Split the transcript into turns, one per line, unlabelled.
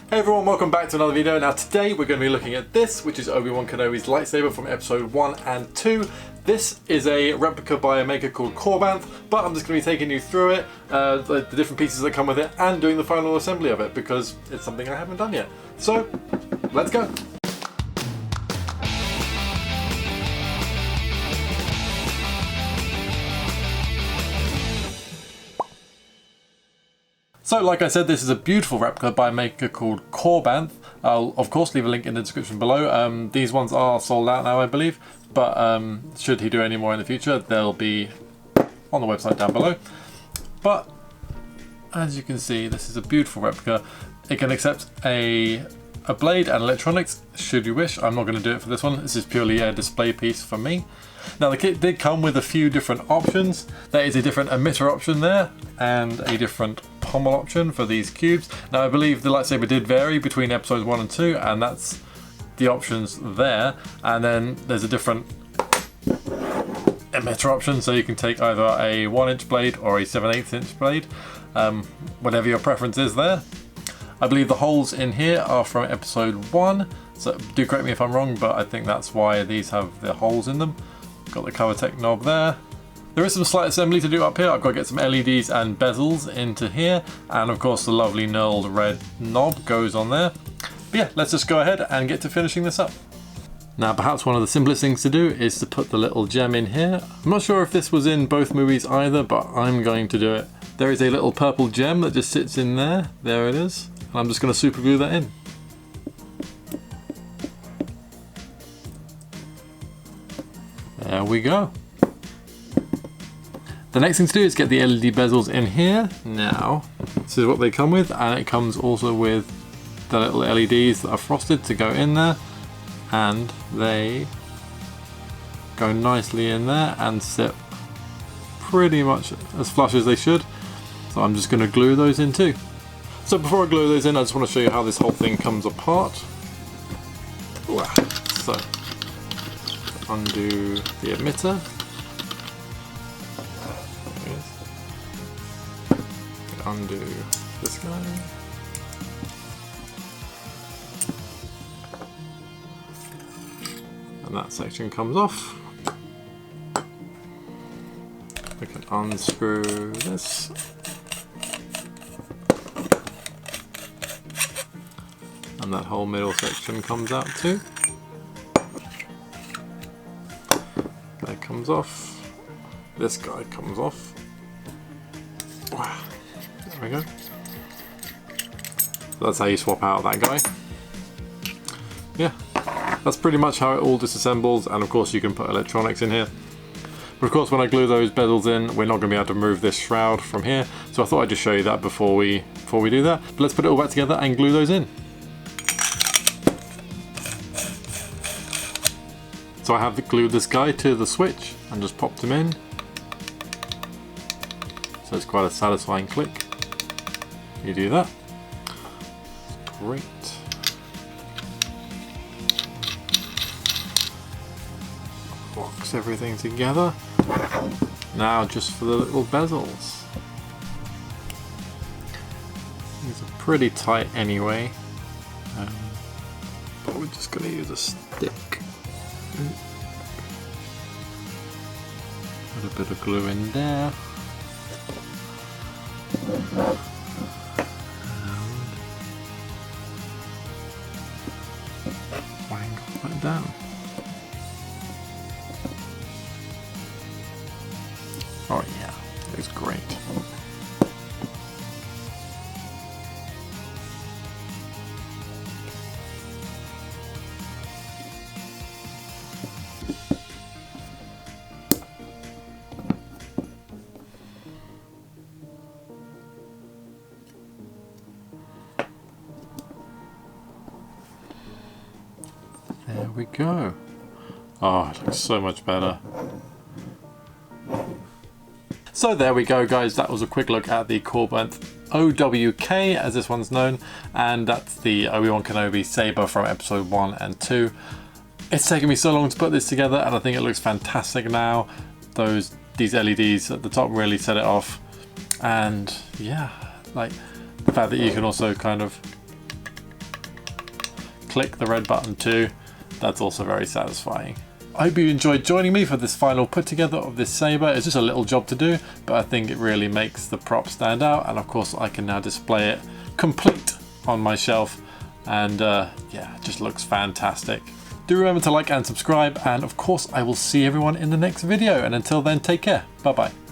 Hey everyone, welcome back to another video. Now today we're going to be looking at this, which is Obi Wan Kenobi's lightsaber from episode 1 and 2. This is a replica by a maker called Korbanth, but I'm just going to be taking you through it, the different pieces that come with it, and doing the final assembly of it, because it's something I haven't done yet. So, let's go! So, like I said, this is a beautiful replica by a maker called Korbanth. I'll, of course, leave a link in the description below. These ones are sold out now, I believe, but should he do any more in the future, they'll be on the website down below. But, as you can see, this is a beautiful replica. It can accept a blade and electronics, should you wish. I'm not going to do it for this one. This is purely a display piece for me. Now, the kit did come with a few different options. There is a different emitter option there, and a different pommel option for these cubes. Now, I believe the lightsaber did vary between episodes 1 and 2, and that's the options there. And then there's a different emitter option, so you can take either a 1-inch blade or a 7/8" blade, whatever your preference is there. I believe the holes in here are from episode 1, so do correct me if I'm wrong, but I think that's why these have the holes in them. Got the cover tech knob there. There is some slight assembly to do up here. I've got to get some LEDs and bezels into here, and of course the lovely knurled red knob goes on there. But yeah, let's just go ahead and get to finishing this up. Now, perhaps one of the simplest things to do is to put the little gem in here. I'm not sure if this was in both movies either, but I'm going to do it. There is a little purple gem that just sits in there. There it is. And I'm just going to super glue that in. There we go. The next thing to do is get the LED bezels in here. Now, this is what they come with, and it comes also with the little LEDs that are frosted to go in there, and they go nicely in there and sit pretty much as flush as they should. So I'm just going to glue those in too. So before I glue those in, I just want to show you how this whole thing comes apart. So, undo the emitter. Undo this guy. And that section comes off. We can unscrew this. And that whole middle section comes out too. That comes off. This guy comes off. Wow. There we go. So that's how you swap out that guy. Yeah, that's pretty much how it all disassembles, and of course you can put electronics in here. But of course when I glue those bezels in, we're not going to be able to remove this shroud from here, so I thought I'd just show you that before we do that. But let's put it all back together and glue those in. So I have glued this guy to the switch and just popped him in. So it's quite a satisfying click. You do that. Great. Locks everything together. Now just for the little bezels. These are pretty tight anyway, but we're just going to use a stick. Put a bit of glue in there. Wangle that down. Oh yeah, it's great. There we go. Oh, it looks so much better. So there we go, guys. That was a quick look at the Korbanth OWK, as this one's known, and that's the Obi Wan Kenobi saber from episode 1 and 2. It's taken me so long to put this together, and I think it looks fantastic now. These LEDs at the top really set it off, and yeah, like the fact that you can also kind of click the red button too. That's also very satisfying. I hope you enjoyed joining me for this final put together of this saber. It's just a little job to do, but I think it really makes the prop stand out, and of course I can now display it complete on my shelf, and yeah, it just looks fantastic. Do remember to like and subscribe, and of course I will see everyone in the next video, and until then, take care. Bye bye.